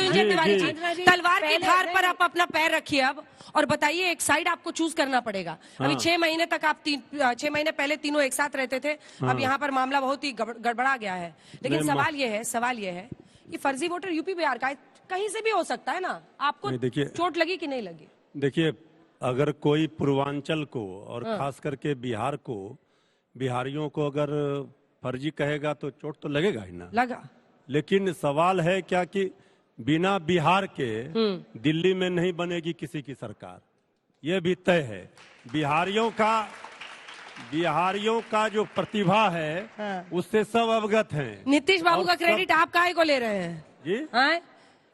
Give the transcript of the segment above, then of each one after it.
लीजिए तिवारी जी, तलवार की धार पर आप अपना पैर रखिए अब और बताइए, एक साइड आपको चूज करना पड़ेगा। अभी 6 महीने तक आप 6 महीने पहले तीनों एक साथ रहते थे, अब यहाँ पर मामला बहुत ही गड़बड़ा गया है। लेकिन सवाल ये है कि फर्जी वोटर यूपी बिहार का कहीं से भी हो सकता है ना, आपको चोट लगी कि नहीं लगी? देखिए, अगर कोई पूर्वांचल को और खास करके बिहार को, बिहारियों को अगर फर्जी कहेगा तो चोट तो लगेगा ही ना। लगा। लेकिन सवाल है क्या कि बिना बिहार के दिल्ली में नहीं बनेगी किसी की सरकार, ये भी तय है। बिहारियों का जो प्रतिभा है उससे सब अवगत हैं। नीतीश बाबू का क्रेडिट आप काहे को ले रहे हैं जी?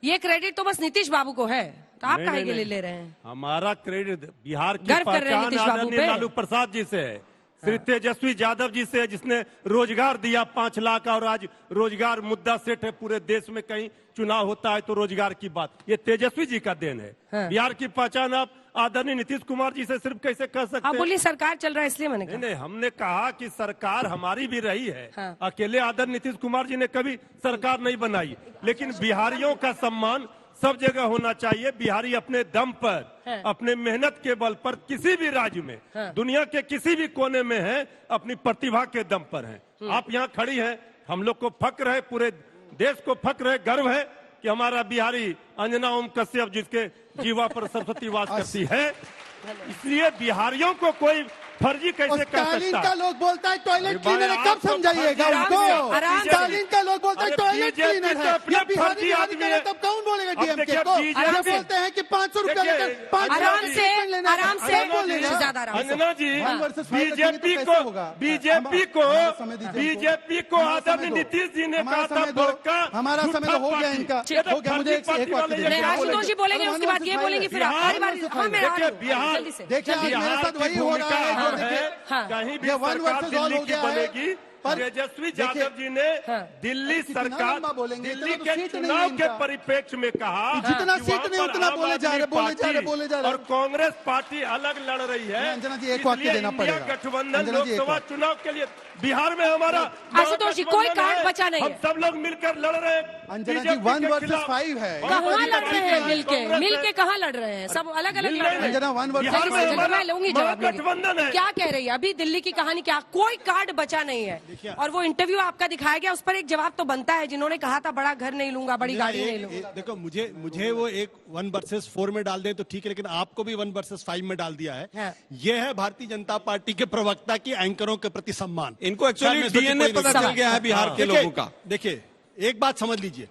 ये क्रेडिट तो बस नीतीश बाबू को है, तो आप काहे के लिए ले रहे हैं? हमारा क्रेडिट बिहार की गर्व कर रहे हैं नीतीश बाबू पे। लालू प्रसाद जी से है, श्री तेजस्वी यादव जी से, जिसने रोजगार दिया 5 लाख, और आज रोजगार मुद्दा सेट है पूरे देश में। कहीं चुनाव होता है तो रोजगार की बात, ये तेजस्वी जी का देन है। बिहार की पहचान आप आदरणीय नीतीश कुमार जी से सिर्फ कैसे कर सकते हैं? आप बोलिए सरकार चल रहा है इसलिए मैंने कहा। नहीं, हमने कहा कि सरकार हमारी भी रही है। अकेले आदरणीय नीतीश कुमार जी ने कभी सरकार नहीं बनाई, लेकिन बिहारियों का सम्मान सब जगह होना चाहिए। बिहारी अपने दम पर, अपने मेहनत के बल पर किसी भी राज्य में, दुनिया के किसी भी कोने में है, अपनी प्रतिभा के दम पर है। आप यहाँ खड़ी हैं, हम लोग को फक्र है, पूरे देश को फक्र है, गर्व है कि हमारा बिहारी अंजना ओम कश्यप जिसके जीवा पर सरस्वती वास करती है। इसलिए बिहारियों को कोई फर्जी कैसे कर सकता है? का लोग बोलता है टॉयलेट क्लीनर है, कब समझाइएगा उनको? स्टालिन का लोग बोलता है टॉयलेट क्लीनर है, या बिहारी आदमी है, तब कौन बोलेगा डीएमके को? जब बोलते हैं कि 500 रुपया लेकर आराम से अंजना जी, बीजेपी को आदरणीय नीतीश जी ने कहा था बड़का। हमारा समय तो हो गया इनका, हो गया। मुझे एक वक्त दीजिए। आशुतोष जी बोलेंगे, उसके बाद ये बोलेंगे, फिर बिहार देखिए मेरे साथ वही हो रहा है। कहीं भी सरकार दिल्ली की बनेगी, तेजस्वी यादव जी ने दिल्ली सरकार, दिल्ली के चुनाव के परिप्रेक्ष्य में कहा जितना सीट नहीं उतना बोले जा रहे और कांग्रेस पार्टी अलग लड़ रही है। अंजना जी एक वाक्य देना पड़ेगा। गठबंधन लोकसभा चुनाव के लिए बिहार में हमारा आशुतोष जी कोई कार्ड बचा नहीं है, हम सब लोग मिलकर लड़ रहे हैं। अंजना जी 1 वर्सेस 5 है। कहाँ लड़ रहे हैं? मिलके कहाँ लड़ रहे हैं? सब अलग अलग लड़ रहे हैं। अंजना 1 वर्सेस मैं लूंगी जवाब। गठबंधन है। क्या कह रही है अभी दिल्ली की कहानी? क्या कोई कार्ड बचा नहीं है? और वो इंटरव्यू आपका दिखाया गया, उस पर एक जवाब तो बनता है, जिन्होंने कहा था बड़ा घर नहीं लूंगा, बड़ी गाड़ी नहीं लूंगा। देखो, मुझे वो एक 1 वर्सेस 4 में डाल दे तो ठीक है, लेकिन आपको भी 1 वर्सेस 5 में डाल दिया है। ये है भारतीय जनता पार्टी के प्रवक्ता की एंकरों के प्रति सम्मान। इनको एक्चुअली डीएनए पता चल गया है बिहार के लोगों का। देखिए, एक बात समझ लीजिए,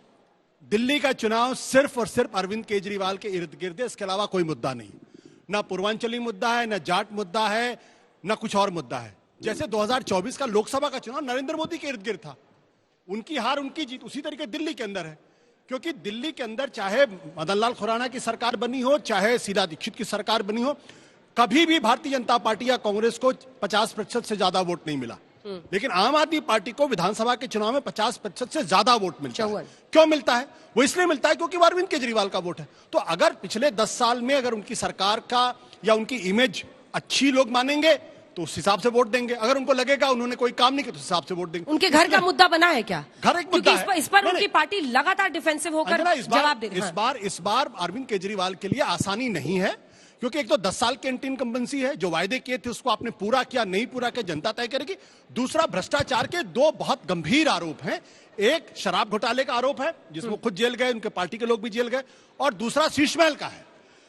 दिल्ली का चुनाव सिर्फ और सिर्फ अरविंद केजरीवाल के इर्द गिर्द है, इसके अलावा कोई मुद्दा नहीं। ना पूर्वांचली मुद्दा है, ना जाट मुद्दा है, ना कुछ और मुद्दा है। जैसे 2024 का लोकसभा का चुनाव नरेंद्र मोदी के इर्द गिर्द था, उनकी हार उनकी जीत, उसी तरीके दिल्ली के अंदर है। क्योंकि दिल्ली के अंदर चाहे मदन लाल खुराना की सरकार बनी हो, चाहे शीला दीक्षित की सरकार बनी हो, कभी भी भारतीय जनता पार्टी या कांग्रेस को 50% से ज्यादा वोट नहीं मिला। लेकिन आम आदमी पार्टी को विधानसभा के चुनाव में 50% से ज्यादा वोट मिलता है। क्यों मिलता है? वो इसलिए मिलता है क्योंकि अरविंद केजरीवाल का वोट है। तो अगर पिछले 10 साल में अगर उनकी सरकार का या उनकी इमेज अच्छी लोग मानेंगे तो उस हिसाब से वोट देंगे। अगर उनको लगेगा उन्होंने कोई काम नहीं किया तो उस हिसाब से वोट देंगे। उनके घर का मुद्दा बना है क्या? घर एक मुद्दा है। इस पर उनकी पार्टी लगातार डिफेंसिव होकर जवाब दे रही है। इस बार अरविंद केजरीवाल के लिए आसानी नहीं है, क्योंकि एक तो 10 साल की एंटी इनकम्बेंसी है, जो वायदे किए थे उसको आपने पूरा किया नहीं पूरा किया जनता तय करेगी। दूसरा, भ्रष्टाचार के 2 बहुत गंभीर आरोप हैं। एक शराब घोटाले का आरोप है जिसमें खुद जेल गए, उनके पार्टी के लोग भी जेल गए, और दूसरा शीश महल का है।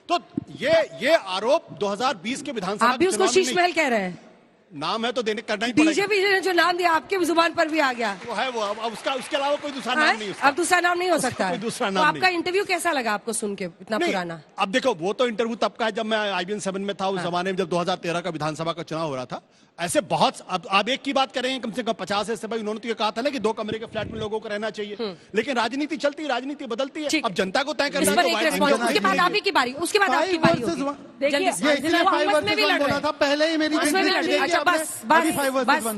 तो ये आरोप 2020 के विधानसभा आप भी उसको शीश महल कह रहे हैं? नाम है तो देने करना ही पड़ेगा। बीजेपी ने जो नाम दिया आपके जुबान पर भी आ गया, वो है वो। अब उसके अलावा कोई दूसरा नाम नहीं। अब दूसरा नाम नहीं हो सकता है। दूसरा तो नाम आपका इंटरव्यू कैसा लगा आपको सुन के, इतना पुराना? अब देखो, वो तो इंटरव्यू तब का है जब मैं IBN 7 में था, उस जमाने में जब 2013 का विधानसभा का चुनाव हो रहा था। ऐसे बहुत, अब आप एक की बात करेंगे कम से कम 50 ऐसे भाई, उन्होंने तो ये कहा था ना कि 2 कमरे के फ्लैट में लोगों को रहना चाहिए। लेकिन राजनीति चलती है, राजनीति बदलती है। अब जनता को तय करना है। उसके बाद आप ही की बारी, उसके बाद आपकी बारी पहले ही मेरी बस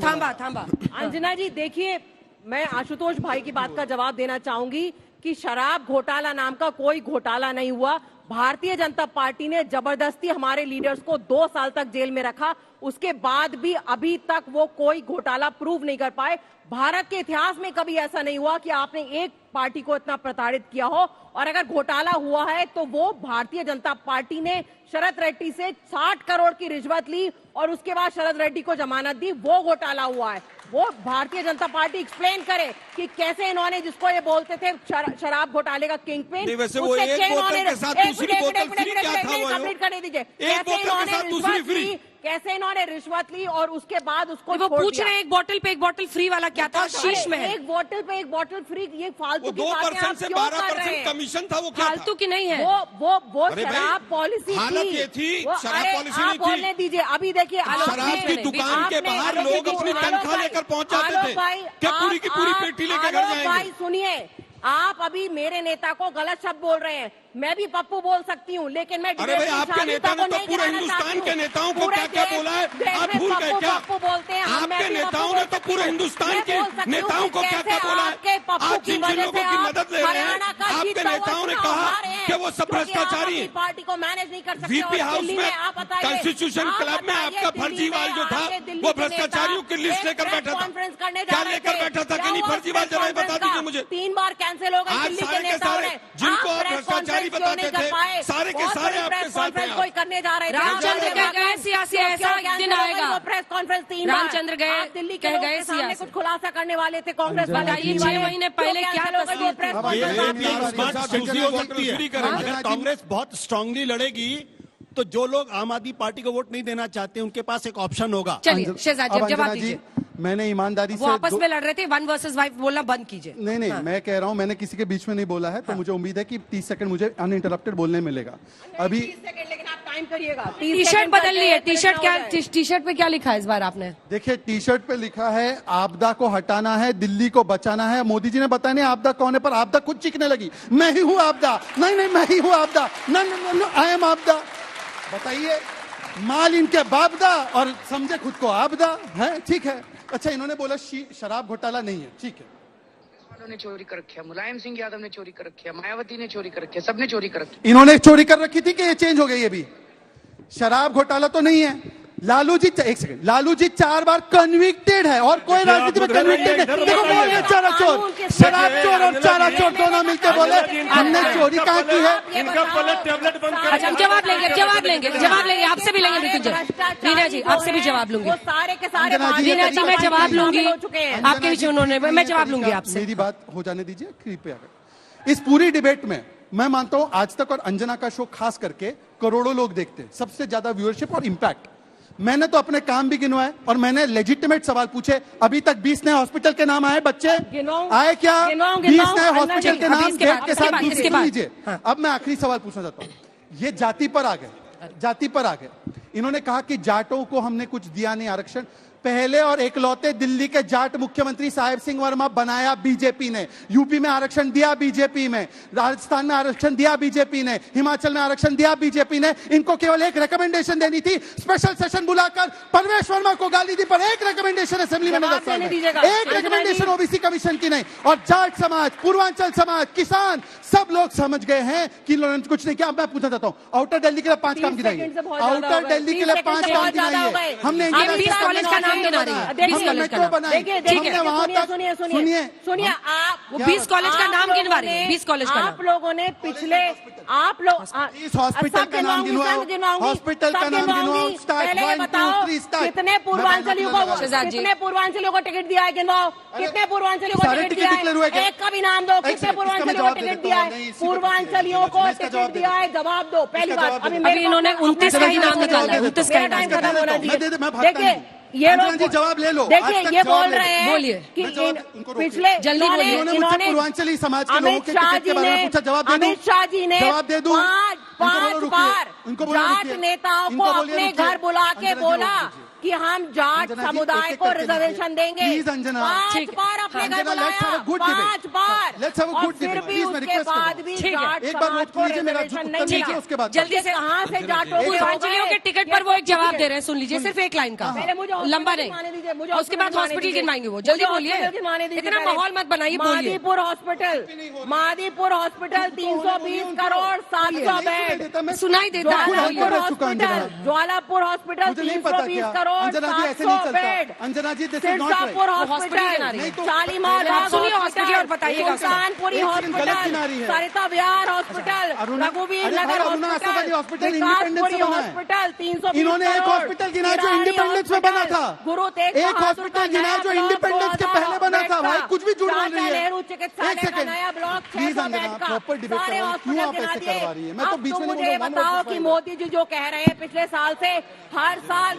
थांबा। अंजना जी देखिए, मैं आशुतोष भाई की बात का जवाब देना चाहूंगी कि शराब घोटाला नाम का कोई घोटाला नहीं हुआ। भारतीय जनता पार्टी ने जबरदस्ती हमारे लीडर्स को 2 साल तक जेल में रखा, उसके बाद भी अभी तक वो कोई घोटाला प्रूव नहीं कर पाए। भारत के इतिहास में कभी ऐसा नहीं हुआ कि आपने एक पार्टी को इतना प्रताड़ित किया हो, और अगर घोटाला हुआ है तो वो भारतीय जनता पार्टी ने शरद रेड्डी से 60 करोड़ की रिश्वत ली और उसके बाद शरद रेड्डी को जमानत दी, वो घोटाला हुआ है। वो भारतीय जनता पार्टी एक्सप्लेन करे कि कैसे इन्होंने, जिसको ये बोलते थे शराब घोटाले का किंग पिन, वैसे वो एक बोतल के साथ दूसरी बोतल फ्री क्या था? वो कंप्लीट करने दीजिए। एक बोतल के साथ दूसरी फ्री, कैसे इन्होंने रिश्वत ली और उसके बाद उसको वो पूछ रहे हैं एक बोतल पे एक बोतल फ्री वाला क्या था? शीश में है एक बोतल पे एक बोतल फ्री, ये फालतू की 2% से 12% कमीशन था, वो क्या फालतू की नहीं है। वो शराब पॉलिसी हालत ये थी, शराब पॉलिसी नहीं थी। बोलने दीजिए, अभी देखिए शराब की दुकान के बाहर लोग अपनी तनख्वाह लेकर पहुंच जाते थे, क्या पूरी की पूरी पेटी लेकर घर जाएंगे? भाई सुनिए, आप अभी मेरे नेता को गलत शब्द बोल रहे हैं। मैं भी पप्पू बोल सकती हूँ, लेकिन मैं अरे भाई, आपके नेता ने तो पूरे हिंदुस्तान के नेताओं को क्या क्या बोला है, आप भूल गए क्या? पप्पू बोलते हैं, आपके नेताओं ने तो पूरे हिंदुस्तान के नेताओं को क्या क्या बोला है? आज जिन जिन लोगों की मदद ले रहे हैं, आपके नेताओं ने कहा कि वो सब भ्रष्टाचारी। पार्टी को मैनेज नहीं कर सकते। वीपी हाउस में कॉन्स्टिट्यूशन क्लब में आपका फर्जीवाल जो था, वो भ्रष्टाचारियों की लिस्ट लेकर बैठा था। क्या लेकर बैठा था कि नहीं फर्जीवाल? जरा बता दीजिए मुझे। 3 बार कैंसिल हो गई दिल्ली के नेताओं ने, जिनको आप भ्रष्टाचारी बताते थे, सारे के सारे आपके साथ हैं। कोई करने जा रहे थे। रामचंद्र कह गए सियासी ऐसा दिन आएगा। प्रेस कॉन्फ्रेंस 3 रामचंद्र गए, दिल्ली कह गए सामने सियासी। कुछ खुलासा करने वाले थे कांग्रेस वाले। बताइए 6 महीने पहले क्या तस्वीर थी? अगर कांग्रेस बहुत स्ट्रांगली लड़ेगी तो जो लोग आम आदमी पार्टी को वोट नहीं देना चाहते उनके पास एक ऑप्शन होगा। चलिए शहजाद जी, अब जवाब अंजना जी, दीजिए। मैंने ईमानदारी वो से आपस में लड़ रहे थे, 1 वर्सेस 5 बोलना बंद कीजिए। नहीं मैं कह रहा हूं, मैंने किसी के बीच में नहीं बोला है, तो मुझे उम्मीद है कि 30 सेकंड मुझे अनइंटरप्टेड बोलने मिलेगा। अभी 30 सेकंड, लेकिन आप टाइम करिएगा। टी शर्ट बदल ली है। टी शर्ट क्या, टी शर्ट पे क्या लिखा है इस बार आपने? देखिए, टी शर्ट पे लिखा है आपदा को हटाना है, दिल्ली को बचाना है। मोदी जी ने बताया नहीं आपदा कौन है, पर आपदा खुद चीखने लगी, मैं ही हूं आपदा। नहीं मैं ही हूं आपदा। नो आई एम आपदा। बताइए, माल इनके बापदा और समझे खुद को आपदा है। ठीक है, अच्छा इन्होंने बोला शराब घोटाला नहीं है, ठीक है। ने चोरी कर रखी है, मुलायम सिंह यादव ने चोरी कर रखी है, मायावती ने चोरी कर रखी है, सबने चोरी कर रखी है। इन्होंने चोरी कर रखी थी कि ये चेंज हो गई? ये भी शराब घोटाला तो नहीं है। लालू जी, एक सेकंड, लालू जी 4 बार कन्विक्टेड है और कोई राजनीति में कन्विक्टेड नहीं। देखो बोल रहे चारा चोर, शराब चोर और चारा चोर दोनों मिलकर बोले हमने चोरी कहाँ की है। इनका पहले टेबलेट बंद कर। अच्छा, हम जवाब लेंगे, आपसे भी लेंगे। रीना जी, आपसे भी जवाब लूंगी। सारे के सारे रीना जी, मैं जवाब लूंगी आपके बीच उन्होंने, मैं जवाब लूंगी आपसे। मेरी बात हो जाने दीजिए कृपया। इस पूरी डिबेट में मैं मानता हूं आज तक और अंजना का शो खास करके करोड़ों लोग देखते हैं, सबसे ज्यादा व्यूअरशिप और इंपैक्ट। मैंने तो अपने काम भी गिनवाए और मैंने लेजिटिमेट सवाल पूछे। अभी तक 20 नए हॉस्पिटल के नाम आए, बच्चे आए क्या? 20 नए हॉस्पिटल के नाम गेट के साथ लीजिए। अब मैं आखिरी सवाल पूछना चाहता हूं। ये जाति पर आ गए। इन्होंने कहा कि जाटों को हमने कुछ दिया नहीं आरक्षण। पहले और एकलौते दिल्ली के जाट मुख्यमंत्री साहेब सिंह वर्मा बनाया बीजेपी ने। यूपी में आरक्षण दिया बीजेपी में, राजस्थान में आरक्षण दिया बीजेपी ने, हिमाचल में आरक्षण दिया बीजेपी ने। इनको केवल एक रिकमेंडेशन देनी थी, स्पेशल सेशन बुलाकर परवेश वर्मा को गाली दी, पर एक रिकमेंडेशन असेंबली में एक रिकमेंडेशन ओबीसी कमीशन की नहीं। और जाट समाज, पूर्वांचल समाज, किसान सब लोग समझ गए हैं कि इन्होंने कुछ नहीं किया। अब मैं पूछना चाहता हूं, आउटर दिल्ली के लिए 5 काम गिनाइए। आउटर दिल्ली के लिए 5 काम गिनाइए। हमने सुनिए, आप वो 20 कॉलेज का नाम गिनवा रही है। 20 कॉलेज का आप लोगों ने पिछले, आप लोग इस हॉस्पिटल का नाम गिनवाओ, हॉस्पिटल का नाम गिनवाओ। पहले बताओ कितने पूर्वांचलियों को टिकट दिया है, गिनवाओ कितने पूर्वांचलियों को टिकट दिया है। एक का भी नाम दो, कितने पूर्वांचलियों को टिकट दिया है? पूर्वांचलियों को टिकट दिया है, जवाब दो। पहली बात, अभी इन्होंने 29 का ही नाम निकाला है। 29 का ही नाम निकाला। देखिए ये लोग जवाब ले लो। देखिए ये बोल रहे हैं बोलिए कि पिछले जल्दी बोलिए। इन्होंने पूर्वांचली समाज के लोगों के टिकट के बारे में पूछा, जवाब दे दूं? अमित शाह जी ने जवाब दे दूं? 5 बार उनको बोलिए जाट रुकिए। नेताओं को इनको बोलिए अपने रुकिए। घर बुला के अंजना जी, बोला और कीजिए। कि हम जाट अंजना जी, समुदाय एक-एक को करके रिजर्वेशन लीजिए। देंगे। Please, अंजना। 5 बार अपने घर अंजना, let's have बुलाया, a good 5 debate. Bar, Let's have a और good फिर debate. भी Please, मैं उसके request कर रहा बाद हूं। भी ठीक है। जाट एक बार समाज वोट को लीजिए, मेरा रिजर्वेशन उत्तर नहीं लीजिए, मिला। उसके बाद जल्दी से कहाँ से जाटों के पूर्वांचलियों के टिकट पर वो एक जवाब दे रहे हैं, सुन लीजिए, सिर्फ एक लाइन का, पहले मुझे हॉस्पिटल लंबा गिनवाने दीजिए, मुझे नहीं, उसके बाद हॉस्पिटल हॉस्पिटल गिनवाने गिनवाएंगे वो, दीजिए। जल्दी मुझे बोलिए, हॉस्पिटल गिनवाने दीजिए इतना पहले। माहौल मत बनाइए, बोलिए। मादीपुर हॉस्पिटल 320 करोड़ 700 बेड, सुनाई देता है, ज्वालापुर बोलिए। हॉस्पिटल, ज्वालापुर हॉस्पिटल मुझे नहीं पता 320 क्या? करोड़ अंजना जी, ऐसे 700 नहीं चलता। Bed, Anjana ji, this is not right. Sirsapur hospital गिना रही है। हॉस्पिटल, शालीमार आप बाग सुनिए हॉस्पिटल और बताइएगा उसका। सुल्तानपुरी एक सेकंड, गलत गिना रही हॉस्पिटल, है। सरिता विहार हॉस्पिटल, अरुणा- रघुवीर अरे भाई, नगर Aruna Asif Ali hospital hospital, independence से बना है। हॉस्पिटल 320 इन्होंने एक करोड़, हॉस्पिटल गिना जो ईरानी इंडिपेंडेंस में बना था। गुरु तेग एक बहादुर हॉस्पिटल का गिना नया जो ब्लॉक इंडिपेंडेंस के 2000 पहले बना बेड था। का। भाई कुछ भी झूठ बोल रही चाचा है। नेहरू एक चिकित्सालय का सेकंड नया ब्लॉक प्लीज 600 अंजना, बेड का। प्रॉपर डिबेट सारे करवा रही है। क्यों हॉस्पिटल आप गिना ऐसे दिए। करवा रही है? मैं तो अब बीच में तुम नहीं मुझे बोलूंगा, बताओ कि मोदी जी जो कह रहे हैं पिछले साल से हर साल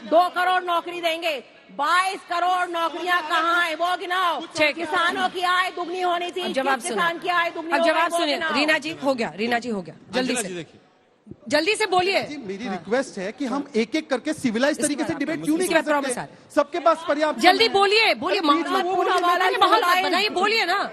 2 करोड़ नौकरी देंगे, 22 करोड़ नौकरियां कहाँ है वो गिनाओ। ठीक। किसानों की आय दुगनी होनी थी, अब जवाब किस किसान की आय दुगनी अब हो गई, जवाब वो सुनिए, गिनाओ। रीना जी हो गया, रीना जी हो गया, जल्दी अंजना जी से देखिए, जल्दी से बोलिए। जी, मेरी रिक्वेस्ट है कि हम एक एक करके सिविलाइज तरीके से डिबेट क्यों नहीं इसके कर बाद प्रॉमिस सकते? सबके पास पर्याप्त जल्दी समय है। बोलिए, बोलिए, बीच में माहौल वो पूरा बोलिए, वाला मैं- माहौल मत बनाइए, बोलिए ना,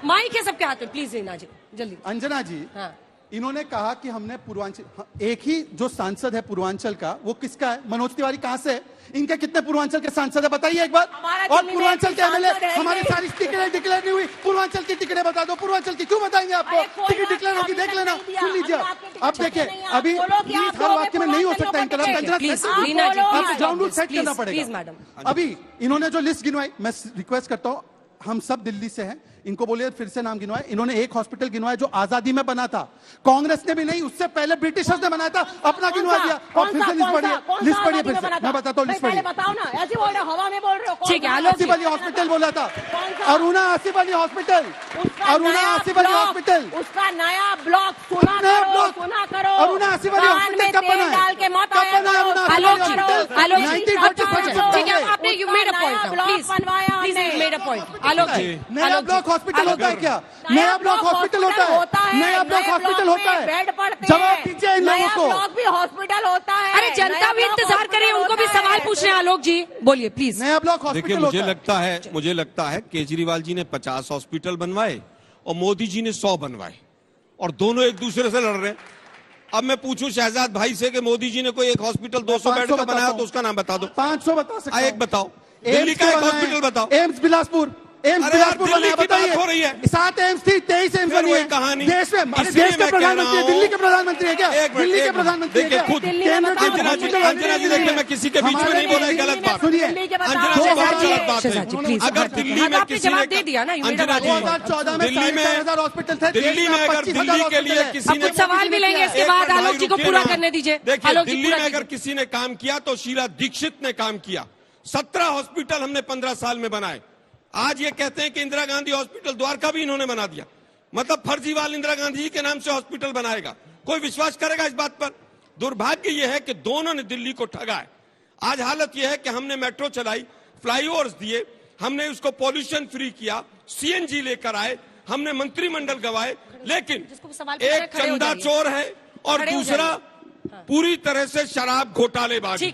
माइक है सबके हाथ में, प्लीज रीना जी जल्दी। अंजना जी, हाँ। इन्होंने कहा कि हमने पूर्वांचल, एक ही जो सांसद है पूर्वांचल का, वो किसका है? मनोज तिवारी कहां से है? इनके कितने पूर्वांचल के सांसद है बताइए एक बार। हमारा और दिल्ली में पूर्वांचल के एमएलए, सांसद है ही हमारी नहीं। सारी टिकटें डिक्लेयर नहीं हुई, पूर्वांचल की टिकटें बता दो। पूर्वांचल की क्यों बताएंगे आपको? अरे कोई टिकट बात डिक्लेयर होगी, नहीं, देख लेना। अभी तक नहीं सुन लीजिए, दिया, अभी आपके अब टिकट देखिए, नहीं है, अभी आप बोलो कि आप हर दोगे वाक्य में नहीं हो सकता पूर्वांचल इंटरप्ट। लोगों अंजना, को प्लीज, आप रीना जी, बोलो, प्लीज, आप ग्राउंड रूल सेट प्लीज, करना प्लीज, पड़ेगा। मैडम। अभी इन्होंने जो लिस्ट गिनवाई, मैं रिक्वेस्ट करता हूँ, हम सब दिल्ली से हैं, इनको बोलिए फिर से नाम गिनवाए। इन्होंने एक हॉस्पिटल गिनवाया जो आजादी में बना था, कांग्रेस ने भी नहीं, उससे पहले ब्रिटिशर्स ने बनाया था, अपना गिनवा दिया। और फिर से लिस्ट पढ़िए, लिस्ट पढ़िए फिर से, मैं बताता हूँ, लिस्ट पढ़िए। बताओ ना, ऐसे बोल रहे हो, हवा में बोल रहे हो। कौन ठीक है, सा? आलोक आसिफ अली हॉस्पिटल बोला था, कौन सा? अरुणा आसिफ अली हॉस्पिटल, उसका अरुणा नया आसिफ अली ब्लॉक, हॉस्पिटल, उसका नया ब्लॉक सुना नया करो, ब्लॉक। सुना करो। अरुणा आसिफ अली कान हॉस्पिटल में कब तेल बना है? डाल के मत कब आया बना है करो। अरुणा आसिफ आलोक अली जी, हॉस्पिटल? आलोक जी, 1946 ठीक है, में। आपने यू मेड अ पॉइंट नया नाउ, ब्लॉक प्लीज बनवाया प्लीज, हमने। Made a point. Alok ji, नया आलोक ब्लॉक जी, हॉस्पिटल आलोक होता है जी। क्या? नया ब्लॉक हॉस्पिटल होता है, नया ब्लॉक हॉस्पिटल होता है। बेड पड़ते जवाब हैं। दीजिए इन लोगों नया को। ब्लॉक भी हॉस्पिटल होता है। अरे जनता नया भी ब्लॉक इंतजार करे, हॉस्पिटल उनको भी होता सवाल है। पूछ रहे हैं। आलोक जी बोलिए प्लीज। नया ब्लॉक देखिए हॉस्पिटल मुझे होता है। मुझे लगता है केजरीवाल जी ने 50 हॉस्पिटल बनवाए और मोदी जी ने 100 बनवाए, और दोनों एक दूसरे से लड़ रहे हैं। अब मैं पूछूं शहजाद भाई से कि मोदी जी ने कोई एक हॉस्पिटल 200 बेड का बनाया तो उसका नाम बता दो। 500 बता सकता हूं। एक बताओ, दिल्ली का एक हॉस्पिटल बताओ। एम्स बिलासपुर, एम्स अरे यार, बिलासपुर दिल्ली बनाया, की बात बताइए। हो रही है। 7 एम्स थी, 23 एम्स फिर बनी वही है। कहानी। देश में, अरे इसलिए देश के मैं कह प्रधानमंत्री है, रहा हूं- दिल्ली के प्रधानमंत्री है क्या? एक मिनट, दिल्ली के एक मिनट। प्रधानमंत्री है देखिए क्या? खुद- दिल्ली में केंद्र के बताओ, अंजना जी, हॉस्पिटल अंजना जी देखिए, मैं किसी के बीच में नहीं बोला, ये गलत बात। सुनिए, दिल्ली के बताओ। अंजना जी दो बहुत हजार- गलत बात शहजाद जी, है। प्लीज। अगर दिल्ली हाँ, में आपने किसी जवाब ने दे दिया ना, you made a Anjana point. जी, 2014 में दिल्ली 4,500 हॉस्पिटल थे, दिल्ली देश में अगर 25,000 दिल्ली के लिए हॉस्पिटल है। किसी ने कुछ सवाल भी लेंगे इसके एक बाद, मिनट आलोक भाई, जी को रुकिए पूरा ना। करने दीजिए। देखिए आलोक जी दिल्ली पूरा में अगर कीजिए। किसी ने काम किया तो शीला दीक्षित ने काम किया। 17 हॉस्पिटल हमने 15 साल में बनाए। आज ये कहते हैं कि इंदिरा गांधी हॉस्पिटल द्वारका भी इन्होंने बना दिया, मतलब फर्जीवाल इंदिरा गांधी जी के नाम से हॉस्पिटल बनाएगा। कोई विश्वास करेगा इस बात पर? दुर्भाग्य यह है कि दोनों ने दिल्ली को ठगा है। आज हालत यह है कि हमने मेट्रो चलाई, फ्लाईओवर्स दिए, हमने उसको पॉल्यूशन फ्री किया, सीएनजी लेकर आए, हमने मंत्रिमंडल गवाए, लेकिन जिसको सवाल पूछ रहे हैं, एक खड़े हो चंदा जाइए। चोर है और खड़े हो दूसरा पूरी तरह से शराब घोटालेबाज। ठीक है।